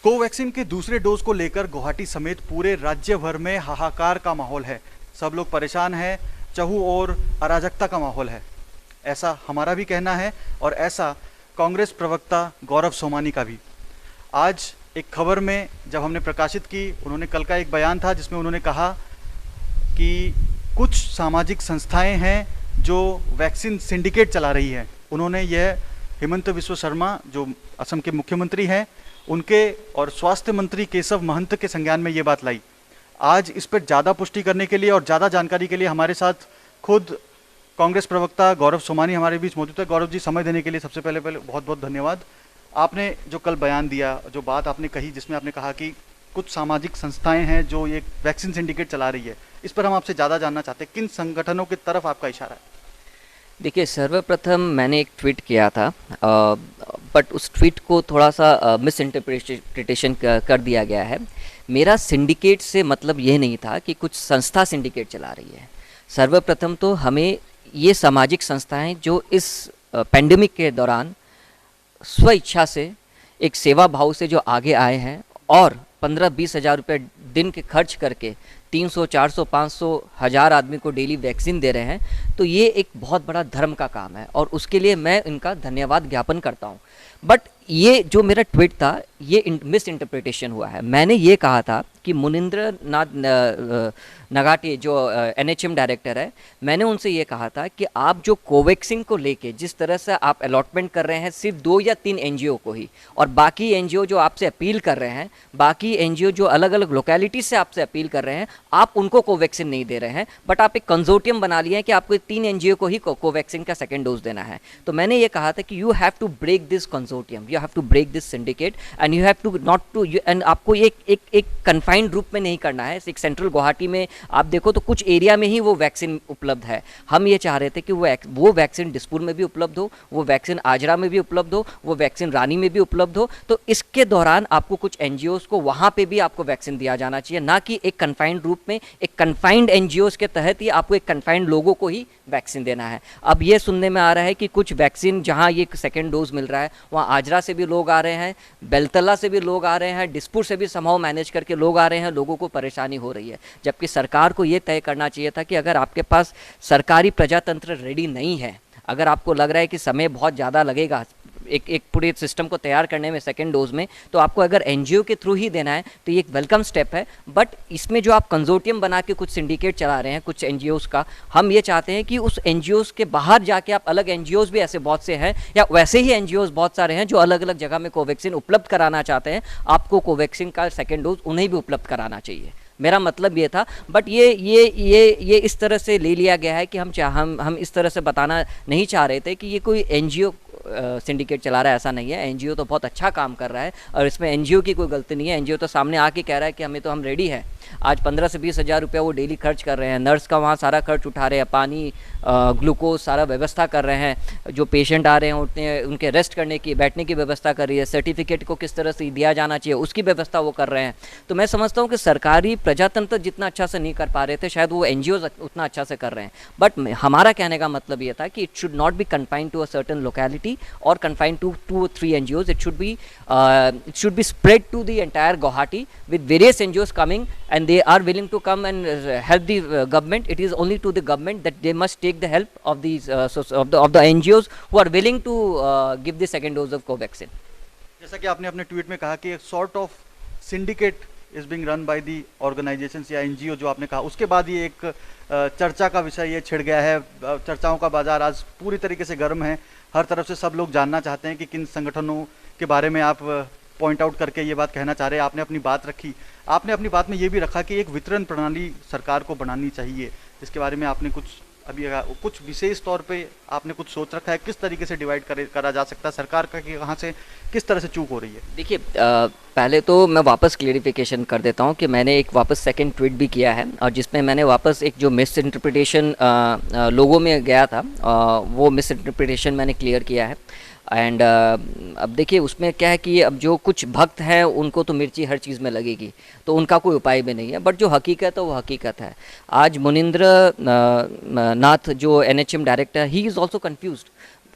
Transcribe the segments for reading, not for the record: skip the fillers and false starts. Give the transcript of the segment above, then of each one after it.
Covaxin के दूसरे dose को लेकर गुवाहाटी समेत पूरे राज्य भर में हाहाकार का माहौल है। सब लोग परेशान हैं, चहु और अराजकता का माहौल है, ऐसा हमारा भी कहना है और ऐसा कांग्रेस प्रवक्ता गौरव सोमानी का भी। आज एक खबर में जब हमने प्रकाशित की, उन्होंने कल का एक बयान था जिसमें उन्होंने कहा कि कुछ सामाजिक संस्थाएं हैं जो वैक्सीन सिंडिकेट चला रही हैं। उन्होंने यह हिमंत बिस्वा शर्मा जो असम के मुख्यमंत्री हैं उनके और स्वास्थ्य मंत्री केशव महंत के संज्ञान में ये बात लाई। आज इस पर ज़्यादा पुष्टि करने के लिए और ज़्यादा जानकारी के लिए हमारे साथ खुद कांग्रेस प्रवक्ता गौरव सोमानी हमारे बीच मौजूद है। गौरव जी, समय देने के लिए सबसे पहले बहुत बहुत धन्यवाद। आपने जो कल बयान दिया, जो बात आपने कही जिसमें आपने कहा कि कुछ सामाजिक संस्थाएं हैं जो ये वैक्सीन सिंडिकेट चला रही है, इस पर हम आपसे ज़्यादा जानना चाहते हैं। किन संगठनों की तरफ आपका इशारा है? देखिए, सर्वप्रथम मैंने एक ट्वीट किया था, बट उस ट्वीट को थोड़ा सा मिस इंटरप्रिटेशन कर दिया गया है। मेरा सिंडिकेट से मतलब ये नहीं था कि कुछ संस्था सिंडिकेट चला रही है। सर्वप्रथम तो हमें ये सामाजिक संस्थाएं जो इस पेंडेमिक के दौरान स्व इच्छा से एक सेवा भाव से जो आगे आए हैं और 15-20 हज़ार रुपये दिन के खर्च करके 300, 400, 500, 1000 आदमी को डेली वैक्सीन दे रहे हैं, तो ये एक बहुत बड़ा धर्म का काम है और उसके लिए मैं इनका धन्यवाद ज्ञापन करता हूँ। बट ये जो मेरा ट्वीट था ये मिस इंटरप्रिटेशन हुआ है। मैंने ये कहा था कि मुनिंद्र नाथ नगाटे जो NHM डायरेक्टर है, मैंने उनसे ये कहा था कि आप जो कोवैक्सीन को लेके जिस तरह से आप अलॉटमेंट कर रहे हैं सिर्फ 2 या 3 NGO को ही, और बाकी NGO जो आपसे अपील कर रहे हैं, बाकी NGO जो अलग अलग लोकेलिटी से आपसे अपील कर रहे हैं, आप उनको कोवैक्सीन नहीं दे रहे हैं, बट आप एक कंसोर्टियम बना लिए हैं कि आपको 3 NGO को ही कोवैक्सीन का सेकेंड डोज देना है। तो मैंने ये कहा था कि you have to break this consortium, you have to break this syndicate and you have to not to, and आपको एक कन्फाइंड रूप में नहीं करना है। एक सेंट्रल गुवाहाटी में आप देखो तो कुछ एरिया में ही वो वैक्सीन उपलब्ध है। हम ये चाह रहे थे कि वो वैक्सीन दिसपुर में भी उपलब्ध हो, वो वैक्सीन आजरा में भी उपलब्ध हो, वो वैक्सीन रानी में भी उपलब्ध हो। तो इसके दौरान आपको कुछ NGOs को वहाँ पे भी आपको वैक्सीन दिया जाना चाहिए, ना कि एक कन्फाइंड रूप में एक कन्फाइंड NGOs के तहत ही आपको एक कन्फाइंड लोगों को ही वैक्सीन देना है। अब ये सुनने में आ रहा है कि कुछ वैक्सीन जहाँ ये सेकेंड डोज मिल रहा है वहाँ आजरा से भी लोग आ रहे हैं, बेलतला से भी लोग आ रहे हैं, दिसपुर से भी समहाउ मैनेज करके लोग आ रहे हैं, लोगों को परेशानी हो रही है। जबकि सरकार को ये तय करना चाहिए था कि अगर आपके पास सरकारी प्रजातंत्र रेडी नहीं है, अगर आपको लग रहा है कि समय बहुत ज़्यादा लगेगा एक पूरे सिस्टम को तैयार करने में सेकेंड डोज में, तो आपको अगर NGO के थ्रू ही देना है तो ये एक वेलकम स्टेप है। बट इसमें जो आप कंसोर्टियम बना के कुछ सिंडिकेट चला रहे हैं कुछ NGOs का, हम ये चाहते हैं कि उस NGOs के बाहर जाके आप अलग NGOs भी ऐसे बहुत से हैं या वैसे ही NGOs बहुत सारे हैं जो अलग अलग जगह में कोवैक्सीन उपलब्ध कराना चाहते हैं, आपको कोवैक्सीन का सेकेंड डोज उन्हें भी उपलब्ध कराना चाहिए। मेरा मतलब ये था। बट ये इस तरह से ले लिया गया है कि हम इस तरह से बताना नहीं चाह रहे थे कि ये कोई NGO सिंडिकेट चला रहा है, ऐसा नहीं है। NGO तो बहुत अच्छा काम कर रहा है और इसमें NGO की कोई गलती नहीं है। NGO तो सामने आके कह रहा है कि हम रेडी हैं। आज 15 से 20 हज़ार रुपया वो डेली खर्च कर रहे हैं, नर्स का वहाँ सारा खर्च उठा रहे हैं, पानी ग्लूकोज सारा व्यवस्था कर रहे हैं, जो पेशेंट आ रहे हैं उनके रेस्ट करने की बैठने की व्यवस्था कर रही है, सर्टिफिकेट को किस तरह से दिया जाना चाहिए उसकी व्यवस्था वो कर रहे हैं। तो मैं समझता हूँ कि सरकारी प्रजातंत्र जितना अच्छा से नहीं कर पा रहे थे, शायद वो NGOs उतना अच्छा से कर रहे हैं। बट हमारा कहने का मतलब ये था कि it should not be confined to a certain locality और confined to 2 or 3 NGOs. It should be spread to the entire Guwahati with various NGOs coming, and they are willing to come and help the government. It is only to the government that they must take the help of these of the NGOs who are willing to give the second dose of Covaxin. जैसा कि आपने अपने tweet में कहा कि एक sort of syndicate is being run by the organisations या NGO जो आपने कहा, उसके बाद ये एक चर्चा का विषय ये छिड़ गया है। चर्चाओं का बाजार आज पूरी तरीके से गर्म है। हर तरफ से सब लोग जानना चाहते हैं कि किन संगठनों के बारे में आप पॉइंट आउट करके ये बात कहना चाह रहे हैं। आपने अपनी बात रखी, आपने अपनी बात में ये भी रखा कि एक वितरण प्रणाली सरकार को बनानी चाहिए, जिसके बारे में आपने कुछ विशेष तौर पे आपने कुछ सोच रखा है, किस तरीके से डिवाइड करा जा सकता है सरकार का, कि कहाँ से किस तरह से चूक हो रही है? देखिए, पहले तो मैं वापस क्लेरिफिकेशन कर देता हूँ कि मैंने एक वापस सेकंड ट्वीट भी किया है और जिसमें मैंने वापस एक जो मिस इंटरप्रिटेशन लोगों में गया था वो मिस इंटरप्रिटेशन मैंने क्लियर किया है। एंड अब देखिए उसमें क्या है कि अब जो कुछ भक्त हैं उनको तो मिर्ची हर चीज़ में लगेगी, तो उनका कोई उपाय भी नहीं है। बट जो हकीकत है वो हकीकत है। आज मुनिंद्र नाथ जो NHM director, he is also confused.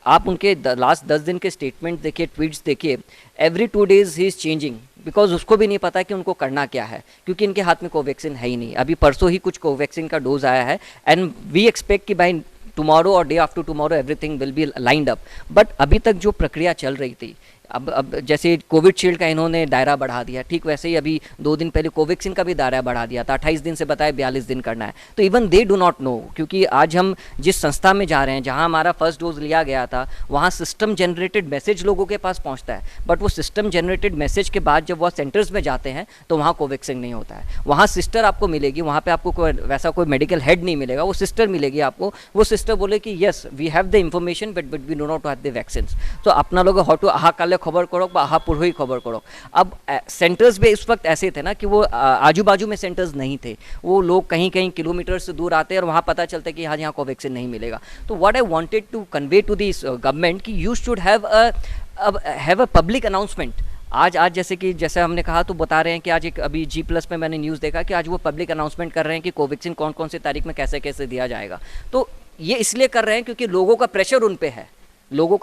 आप उनके लास्ट 10 दिन के स्टेटमेंट देखिए, ट्वीट्स देखिए, every 2 days he is changing. Because उसको भी नहीं पता कि उनको करना क्या है, क्योंकि इनके हाथ में कोवैक्सीन है ही नहीं। अभी परसों ही कुछ कोवैक्सीन का डोज आया है एंड वी एक्सपेक्ट कि बाय टुमारो और day after tomorrow everything will be lined up. But अभी तक जो प्रक्रिया चल रही थी, अब जैसे कोविड शील्ड का इन्होंने दायरा बढ़ा दिया, ठीक वैसे ही अभी 2 दिन पहले कोवैक्सीन का भी दायरा बढ़ा दिया था, 28 दिन से बताया 42 दिन करना है। तो even they do not know, क्योंकि आज हम जिस संस्था में जा रहे हैं, जहां हमारा फर्स्ट डोज लिया गया था, वहां सिस्टम जनरेटेड मैसेज लोगों के पास पहुंचता है, बट वो सिस्टम जनरेटेड मैसेज के बाद जब वह सेंटर्स में जाते हैं तो वहाँ कोवैक्सीन नहीं होता है। वहाँ सिस्टर आपको मिलेगी, वहाँ पे आपको वैसा कोई मेडिकल हेड नहीं मिलेगा, वो सिस्टर मिलेगी आपको। वो सिस्टर बोले कि yes we have the information but we do not have the vaccine. तो अपना लोग हॉटू आहा काले खबर करो, आहा पुरही खबर करो। अब सेंटर्स भी इस वक्त ऐसे थे ना कि वो आजू बाजू में सेंटर्स नहीं थे, वो लोग कहीं कहीं किलोमीटर से दूर आते और वहाँ पता चलता है कि हाँ यहाँ कोवैक्सीन नहीं मिलेगा। तो what I wanted to convey to this government कि you should have a public announcement. आज जैसे हमने कहा, तो बता रहे हैं कि आज एक अभी G+ में मैंने न्यूज़ देखा कि आज वो पब्लिक अनाउंसमेंट कर रहे हैं कि कोवैक्सीन कौन कौन सी तारीख में कैसे कैसे दिया जाएगा। तो ये इसलिए कर रहे हैं क्योंकि लोगों का प्रेशर उन पे है, लोगों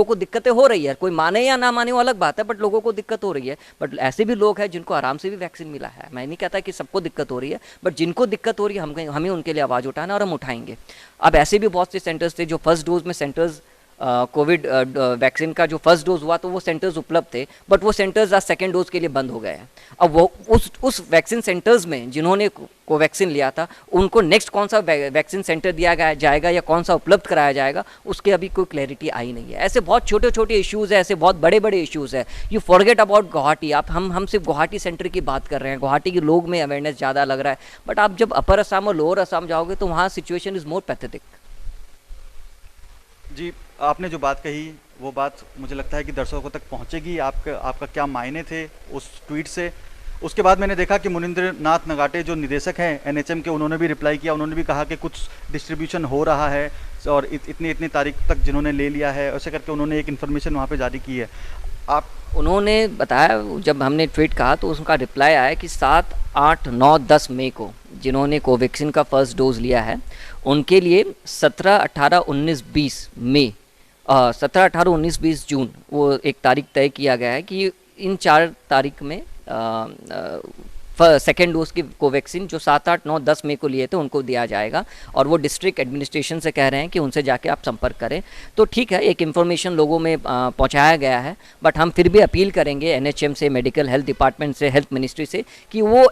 को दिक्कतें हो रही है। कोई माने या ना माने वो अलग बात है, बट लोगों को दिक्कत हो रही है। बट ऐसे भी लोग हैं जिनको आराम से भी वैक्सीन मिला है। मैं नहीं कहता कि सबको दिक्कत हो रही है, बट जिनको दिक्कत हो रही है हमें उनके लिए आवाज़ उठाना और हम उठाएंगे। अब ऐसे भी बहुत से सेंटर्स थे जो फर्स्ट डोज में सेंटर्स कोविड वैक्सीन का जो फर्स्ट डोज हुआ तो वो सेंटर्स उपलब्ध थे, बट वो सेंटर्स आज सेकेंड डोज के लिए बंद हो गए हैं। अब वो उस वैक्सीन सेंटर्स में जिन्होंने कोवैक्सीन लिया था, उनको नेक्स्ट कौन सा वैक्सीन सेंटर दिया जाएगा या कौन सा उपलब्ध कराया जाएगा, उसके अभी कोई क्लैरिटी आई नहीं है। ऐसे बहुत छोटे छोटे इश्यूज़ है, ऐसे बहुत बड़े बड़े इश्यूज़ है। You forget about Guwahati. हम सिर्फ गुवाहाटी सेंटर की बात कर रहे हैं, गुवाहाटी के लोग में अवेयरनेस ज़्यादा लग रहा है, बट आप जब अपर असम और लोअर असम जाओगे तो वहाँ सिचुएशन इज़ मोर पैथेटिक। जी, आपने जो बात कही वो बात मुझे लगता है कि दर्शकों तक पहुंचेगी। आपका क्या मायने थे उस ट्वीट से। उसके बाद मैंने देखा कि मुनिंद्र नाथ नगाटे जो निदेशक हैं NHM के, उन्होंने भी रिप्लाई किया। उन्होंने भी कहा कि कुछ डिस्ट्रीब्यूशन हो रहा है और इतनी तारीख तक जिन्होंने ले लिया है, ऐसे करके उन्होंने एक इन्फॉर्मेशन वहाँ पे जारी की है। उन्होंने बताया, जब हमने ट्वीट कहा तो उसका रिप्लाई आया कि 7, 8, 9, 10 मई को जिन्होंने कोवैक्सीन का फर्स्ट डोज लिया है उनके लिए 17, 18, 19, 20 मई 17, 18, 19, 20 जून वो एक तारीख तय किया गया है कि इन 4 तारीख में सेकेंड डोज की कोवैक्सीन जो 7, 8, 9, 10 मई को लिए थे उनको दिया जाएगा। और वो डिस्ट्रिक्ट एडमिनिस्ट्रेशन से कह रहे हैं कि उनसे जाके आप संपर्क करें। तो ठीक है, एक इन्फॉर्मेशन लोगों में पहुंचाया गया है, बट हम फिर भी अपील करेंगे NHM से, मेडिकल हेल्थ डिपार्टमेंट से, हेल्थ मिनिस्ट्री से कि वो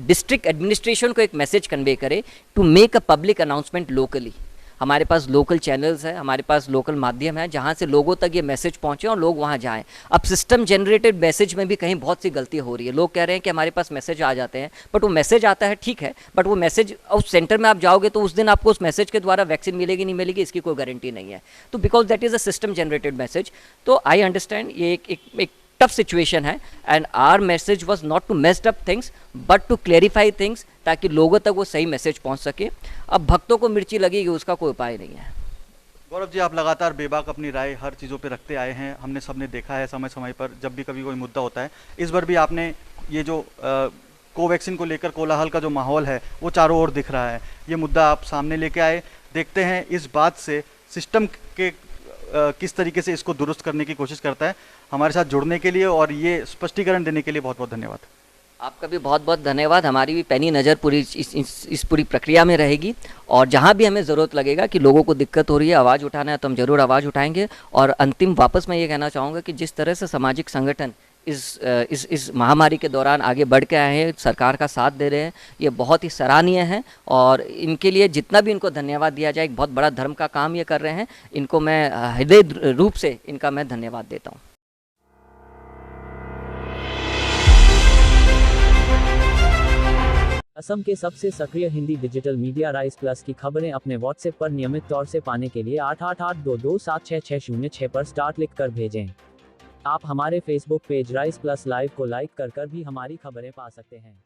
डिस्ट्रिक्ट एडमिनिस्ट्रेशन को एक मैसेज कन्वे करे to make a public announcement locally. हमारे पास लोकल चैनल्स हैं, हमारे पास लोकल माध्यम है जहाँ से लोगों तक ये मैसेज पहुँचे और लोग वहाँ जाएं। अब सिस्टम जनरेटेड मैसेज में भी कहीं बहुत सी गलती हो रही है। लोग कह रहे हैं कि हमारे पास मैसेज आ जाते हैं, बट वो मैसेज आता है ठीक है, बट वो मैसेज उस सेंटर में आप जाओगे तो उस दिन आपको उस मैसेज के द्वारा वैक्सीन मिलेगी नहीं मिलेगी इसकी कोई गारंटी नहीं है। तो because that is a system generated message. तो आई अंडरस्टैंड ये एक टफ सिचुएशन है and our message was not to messed up things but to clarify things, ताकि लोगों तक वो सही मैसेज पहुंच सके। अब भक्तों को मिर्ची लगेगी उसका कोई उपाय नहीं है। गौरव जी, आप लगातार बेबाक अपनी राय हर चीज़ों पे रखते आए हैं, हमने सबने देखा है समय समय पर जब भी कभी कोई मुद्दा होता है। इस बार भी आपने ये जो कोवैक्सीन को लेकर कोलाहल का जो माहौल है वो चारों ओर दिख रहा है, ये मुद्दा आप सामने लेके आए। देखते हैं इस बात से सिस्टम के किस तरीके से इसको दुरुस्त करने की कोशिश करता है। हमारे साथ जुड़ने के लिए और ये स्पष्टीकरण देने के लिए बहुत बहुत धन्यवाद। आपका भी बहुत बहुत धन्यवाद। हमारी भी पैनी नज़र पूरी इस पूरी प्रक्रिया में रहेगी और जहाँ भी हमें ज़रूरत लगेगा कि लोगों को दिक्कत हो रही है, आवाज़ उठाना है, तो हम ज़रूर आवाज़ उठाएंगे। और अंतिम वापस मैं ये कहना चाहूँगा कि जिस तरह से सामाजिक संगठन इस महामारी के दौरान आगे बढ़ के आए हैं, सरकार का साथ दे रहे हैं, ये बहुत ही सराहनीय है और इनके लिए जितना भी इनको धन्यवाद दिया जाए, एक बहुत बड़ा धर्म का काम ये कर रहे हैं। इनको मैं हृदय रूप से इनका मैं धन्यवाद देता हूँ। असम के सबसे सक्रिय Hindi digital media rice plus की खबरें अपने व्हाट्सएप पर नियमित तौर से पाने के लिए 8882276606 पर स्टार्ट लिख कर भेजें। आप हमारे Facebook page rice plus live को लाइक कर भी हमारी खबरें पा सकते हैं।